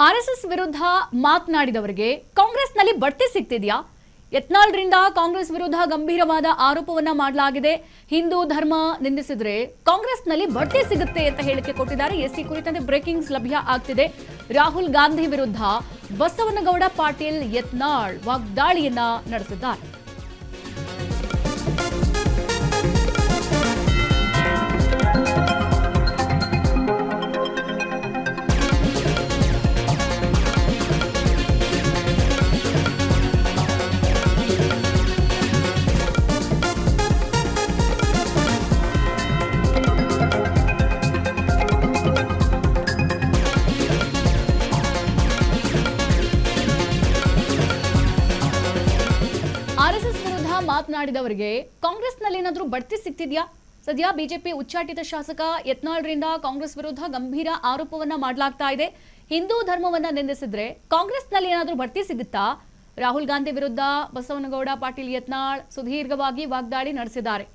RSS ವಿರುದ್ಧ ಮಾತನಾಡಿದವರಿಗೆ ಕಾಂಗ್ರೆಸ್ನಲ್ಲಿ ಬಡ್ತಿ ಸಿಗ್ತಿದೆಯಾ? ಯತ್ನಾಳ್ರಿಂದ ಕಾಂಗ್ರೆಸ್ ವಿರುದ್ಧ ಗಂಭೀರವಾದ ಆರೋಪವನ್ನ ಮಾಡಲಾಗಿದೆ. ಹಿಂದೂ ಧರ್ಮ ನಿಂದಿಸಿದ್ರೆ ಕಾಂಗ್ರೆಸ್ನಲ್ಲಿ ಬಡ್ತಿ ಸಿಗುತ್ತೆ ಅಂತ ಹೇಳಿಕೆ ಕೊಟ್ಟಿದ್ದಾರೆ. ಎಸ್ಸಿ ಕುರಿತಂತೆ ಬ್ರೇಕಿಂಗ್ಸ್ ಲಭ್ಯ ಆಗ್ತಿದೆ. ರಾಹುಲ್ ಗಾಂಧಿ ವಿರುದ್ಧ ಬಸವನಗೌಡ ಪಾಟೀಲ್ ಯತ್ನಾಳ್ ವಾಗ್ದಾಳಿಯನ್ನ ನಡೆಸಿದ್ದಾರೆ. ಆರ್ಎಸ್ಎಸ್ ವಿರುದ್ಧ ಮಾತನಾಡಿದವರಿಗೆ ಕಾಂಗ್ರೆಸ್ನಲ್ಲಿ ಏನಾದರೂ ಬಡ್ತಿ ಸಿಗ್ತಿದ್ಯಾ? ಸದ್ಯ ಬಿಜೆಪಿ ಉಚ್ಚಾಟಿತ ಶಾಸಕ ಯತ್ನಾಳ್ರಿಂದ ಕಾಂಗ್ರೆಸ್ ವಿರುದ್ಧ ಗಂಭೀರ ಆರೋಪವನ್ನ ಮಾಡಲಾಗ್ತಾ ಇದೆ. ಹಿಂದೂ ಧರ್ಮವನ್ನ ನಿಂದಿಸಿದ್ರೆ ಕಾಂಗ್ರೆಸ್ನಲ್ಲಿ ಏನಾದರೂ ಬಡ್ತಿ ಸಿಗುತ್ತಾ? ರಾಹುಲ್ ಗಾಂಧಿ ವಿರುದ್ಧ ಬಸವನಗೌಡ ಪಾಟೀಲ್ ಯತ್ನಾಳ್ ಸುದೀರ್ಘವಾಗಿ ವಾಗ್ದಾಳಿ ನಡೆಸಿದ್ದಾರೆ.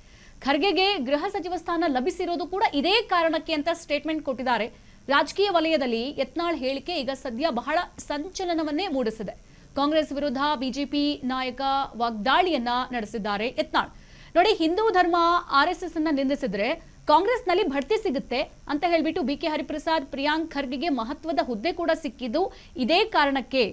ಖರ್ಗೆಗೆ ಗೃಹ ಸಚಿವ ಸ್ಥಾನ ಲಭಿಸಿರೋದು ಕೂಡ ಇದೇ ಕಾರಣಕ್ಕೆ ಅಂತ ಸ್ಟೇಟ್ಮೆಂಟ್ ಕೊಟ್ಟಿದ್ದಾರೆ. ರಾಜಕೀಯ ವಲಯದಲ್ಲಿ ಯತ್ನಾಳ್ ಹೇಳಿಕೆ ಈಗ ಸದ್ಯ ಬಹಳ ಸಂಚಲನವನ್ನೇ ಮೂಡಿಸಿದೆ. ಕಾಂಗ್ರೆಸ್ ವಿರುದ್ಧ ಬಿಜೆಪಿ ನಾಯಕ ವಾಗ್ದಾಳಿಯನ್ನ ನಡೆಸಿದ್ದಾರೆ ಯತ್ನಾಳ್. ನೋಡಿ, ಹಿಂದೂ ಧರ್ಮ ಆರ್ಎಸ್ಎಸ್ ಅನ್ನ ನಿಂದಿಸಿದ್ರೆ ಕಾಂಗ್ರೆಸ್ನಲ್ಲಿ ಬಡ್ತಿ ಸಿಗುತ್ತೆ ಅಂತ ಹೇಳ್ಬಿಟ್ಟು ಬಿಕೆ ಹರಿಪ್ರಸಾದ್, ಪ್ರಿಯಾಂಕ್ ಖರ್ಗೆಗೆ ಮಹತ್ವದ ಹುದ್ದೆ ಕೂಡ ಸಿಕ್ಕಿದ್ದು ಇದೇ ಕಾರಣಕ್ಕೆ.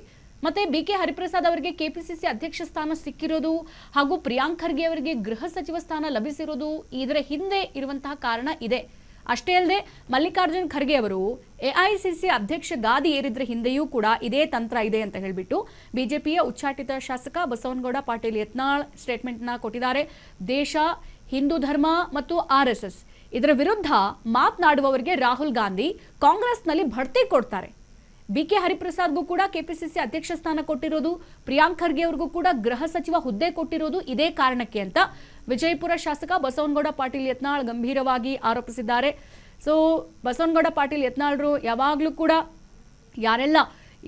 ಮತ್ತೆ ಬಿಕೆ ಹರಿಪ್ರಸಾದ್ ಅವರಿಗೆ ಕೆಪಿಸಿಸಿ ಅಧ್ಯಕ್ಷ ಸ್ಥಾನ ಸಿಕ್ಕಿರೋದು ಹಾಗೂ ಪ್ರಿಯಾಂಕ್ ಖರ್ಗೆ ಅವರಿಗೆ ಗೃಹ ಸಚಿವ ಸ್ಥಾನ ಲಭಿಸಿರೋದು ಇದರ ಹಿಂದೆ ಇರುವಂತಹ ಕಾರಣ ಇದೆ. ಅಷ್ಟೇ ಅಲ್ಲದೆ ಮಲ್ಲಿಕಾರ್ಜುನ್ ಖರ್ಗೆ ಅವರು ಎಐಸಿಸಿ ಅಧ್ಯಕ್ಷ ಗಾದಿ ಏರಿದ್ರ ಹಿಂದೆಯೂ ಕೂಡ ಇದೇ ತಂತ್ರ ಇದೆ ಅಂತ ಹೇಳ್ಬಿಟ್ಟು ಬಿಜೆಪಿಯ ಉಚ್ಚಾಟಿತ ಶಾಸಕ ಬಸವನಗೌಡ ಪಾಟೀಲ್ ಯತ್ನಾಳ್ ಸ್ಟೇಟ್ಮೆಂಟ್ ನ ಕೊಟ್ಟಿದ್ದಾರೆ. ದೇಶ, ಹಿಂದೂ ಧರ್ಮ ಮತ್ತು ಆರ್ಎಸ್ಎಸ್ ಇದರ ವಿರುದ್ಧ ಮಾತನಾಡುವವರಿಗೆ ರಾಹುಲ್ ಗಾಂಧಿ ಕಾಂಗ್ರೆಸ್ನಲ್ಲಿ ಬಡ್ತಿ ಕೊಡ್ತಾರೆ. ಬಿಕೆ ಹರಿಪ್ರಸಾದ್ಗೂ ಕೂಡ ಕೆಪಿಸಿಸಿ ಅಧ್ಯಕ್ಷ ಸ್ಥಾನ ಕೊಟ್ಟಿರೋದು, ಪ್ರಿಯಾಂಕ್ ಖರ್ಗೆ ಅವ್ರಿಗೂ ಕೂಡ ಗೃಹ ಸಚಿವ ಹುದ್ದೆ ಕೊಟ್ಟಿರೋದು ಇದೇ ಕಾರಣಕ್ಕೆ ಅಂತ ವಿಜಯಪುರ ಶಾಸಕ ಬಸವನಗೌಡ ಪಾಟೀಲ್ ಯತ್ನಾಳ್ ಗಂಭೀರವಾಗಿ ಆರೋಪಿಸಿದ್ದಾರೆ. ಸೊ ಬಸವನಗೌಡ ಪಾಟೀಲ್ ಯತ್ನಾಳ್ರು ಯಾವಾಗಲೂ ಕೂಡ ಯಾರೆಲ್ಲ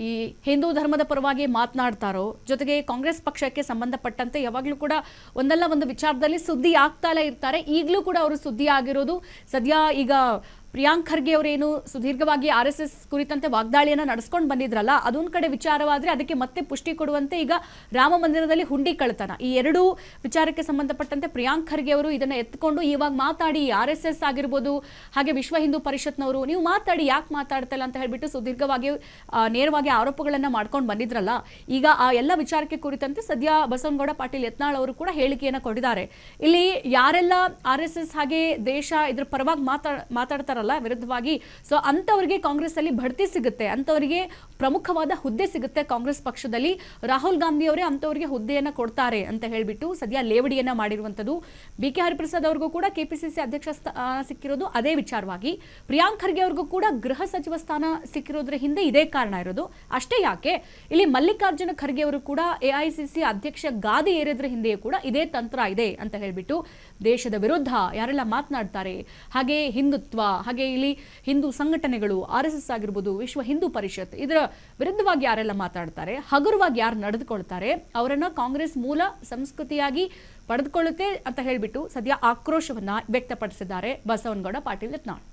ಈ ಹಿಂದೂ ಧರ್ಮದ ಪರವಾಗಿ ಮಾತನಾಡ್ತಾರೋ, ಜೊತೆಗೆ ಕಾಂಗ್ರೆಸ್ ಪಕ್ಷಕ್ಕೆ ಸಂಬಂಧಪಟ್ಟಂತೆ ಯಾವಾಗಲೂ ಕೂಡ ಒಂದಲ್ಲ ಒಂದು ವಿಚಾರದಲ್ಲಿ ಸುದ್ದಿ ಆಗ್ತಾಲೇ ಇರ್ತಾರೆ. ಈಗಲೂ ಕೂಡ ಅವರು ಸುದ್ದಿ ಆಗಿರೋದು ಸದ್ಯ ಈಗ ಪ್ರಿಯಾಂಕ್ ಖರ್ಗೆ ಅವರೇನು ಸುದೀರ್ಘವಾಗಿ ಆರ್ಎಸ್ಎಸ್ ಕುರಿತಂತೆ ವಾಗ್ದಾಳಿಯನ್ನ ನಡೆಸ್ಕೊಂಡು ಬಂದಿದ್ರಲ್ಲ, ಅದೊಂದು ಕಡೆ ವಿಚಾರವಾದ್ರೆ ಅದಕ್ಕೆ ಮತ್ತೆ ಪುಷ್ಟಿ ಕೊಡುವಂತೆ ಈಗ ರಾಮ ಮಂದಿರದಲ್ಲಿ ಹುಂಡಿ ಕಳ್ತನ, ಈ ಎರಡೂ ವಿಚಾರಕ್ಕೆ ಸಂಬಂಧಪಟ್ಟಂತೆ ಪ್ರಿಯಾಂಕ್ ಖರ್ಗೆ ಅವರು ಇದನ್ನ ಎತ್ಕೊಂಡು ಇವಾಗ ಮಾತಾಡಿ, ಆರ್ಎಸ್ಎಸ್ ಆಗಿರ್ಬೋದು ಹಾಗೆ ವಿಶ್ವ ಹಿಂದೂ ಪರಿಷತ್ನವರು ನೀವು ಮಾತಾಡಿ, ಯಾಕೆ ಮಾತಾಡ್ತಲ್ಲ ಅಂತ ಹೇಳ್ಬಿಟ್ಟು ಸುದೀರ್ಘವಾಗಿ ನೇರವಾಗಿ ಆರೋಪಗಳನ್ನ ಮಾಡ್ಕೊಂಡು ಬಂದಿದ್ರಲ್ಲ, ಈಗ ಆ ಎಲ್ಲ ವಿಚಾರಕ್ಕೆ ಕುರಿತಂತೆ ಸದ್ಯ ಬಸವನಗೌಡ ಪಾಟೀಲ್ ಯತ್ನಾಳ್ ಅವರು ಕೂಡ ಹೇಳಿಕೆಯನ್ನ ಕೊಟ್ಟಿದ್ದಾರೆ. ಇಲ್ಲಿ ಯಾರೆಲ್ಲ ಆರ್ಎಸ್ಎಸ್ ಹಾಗೆ ದೇಶ ಇದ್ರ ಪರವಾಗಿ ಮಾತಾಡ್ತಾರ ವಿರುದ್ಧವಾಗಿ, ಸೊ ಅಂತವರಿಗೆ ಕಾಂಗ್ರೆಸ್ ಅಲ್ಲಿ ಬಡ್ತಿ ಸಿಗುತ್ತೆ, ಅಂತವರಿಗೆ ಪ್ರಮುಖವಾದ ಹುದ್ದೆ ಸಿಗುತ್ತೆ ಕಾಂಗ್ರೆಸ್ ಪಕ್ಷದಲ್ಲಿ. ರಾಹುಲ್ ಗಾಂಧಿ ಅವರೇ ಅಂತವರಿಗೆ ಹುದ್ದೆಯನ್ನ ಕೊಡ್ತಾರೆ ಅಂತ ಹೇಳ್ಬಿಟ್ಟು ಸದ್ಯ ಲೇವಡಿಯನ್ನ ಮಾಡಿರುವಂತದ್ದು. ಬಿಕೆ ಹರಿಪ್ರಸಾದ್ ಅವ್ರಿಗೂ ಕೂಡ ಕೆಪಿಸಿಸಿ ಅಧ್ಯಕ್ಷ ಸ್ಥಾನ ಸಿಕ್ಕಿರೋದು ಅದೇ ವಿಚಾರವಾಗಿ, ಪ್ರಿಯಾಂಕ್ ಖರ್ಗೆ ಅವ್ರಿಗೂ ಕೂಡ ಗೃಹ ಸಚಿವ ಸ್ಥಾನ ಸಿಕ್ಕಿರೋದ್ರ ಹಿಂದೆ ಇದೇ ಕಾರಣ ಇರೋದು. ಅಷ್ಟೇ ಯಾಕೆ, ಇಲ್ಲಿ ಮಲ್ಲಿಕಾರ್ಜುನ ಖರ್ಗೆ ಅವರು ಕೂಡ ಎಐಸಿಸಿ ಅಧ್ಯಕ್ಷ ಗಾದಿ ಏರಿದ್ರ ಹಿಂದೆಯೂ ಕೂಡ ಇದೇ ತಂತ್ರ ಇದೆ ಅಂತ ಹೇಳ್ಬಿಟ್ಟು ದೇಶದ ವಿರುದ್ಧ ಯಾರೆಲ್ಲ ಮಾತನಾಡ್ತಾರೆ, ಹಾಗೆ ಹಿಂದುತ್ವ, ಹಾಗೆ ಇಲ್ಲಿ ಹಿಂದೂ ಸಂಘಟನೆಗಳು, ಆರ್ಎಸ್ಎಸ್ ಆಗಿರ್ಬೋದು, ವಿಶ್ವ ಹಿಂದೂ ಪರಿಷತ್ ಇದರ ವಿರುದ್ಧವಾಗಿ ಯಾರೆಲ್ಲ ಮಾತಾಡ್ತಾರೆ, ಹಗುರವಾಗಿ ಯಾರು ನಡೆದುಕೊಳ್ತಾರೆ ಅವರನ್ನ ಕಾಂಗ್ರೆಸ್ ಮೂಲ ಸಂಸ್ಕೃತಿಯಾಗಿ ಪಡೆದುಕೊಳ್ಳುತ್ತೆ ಅಂತ ಹೇಳ್ಬಿಟ್ಟು ಸದ್ಯ ಆಕ್ರೋಶವನ್ನ ವ್ಯಕ್ತಪಡಿಸಿದ್ದಾರೆ ಬಸವನಗೌಡ ಪಾಟೀಲ್ ಯತ್ನಾಳ್.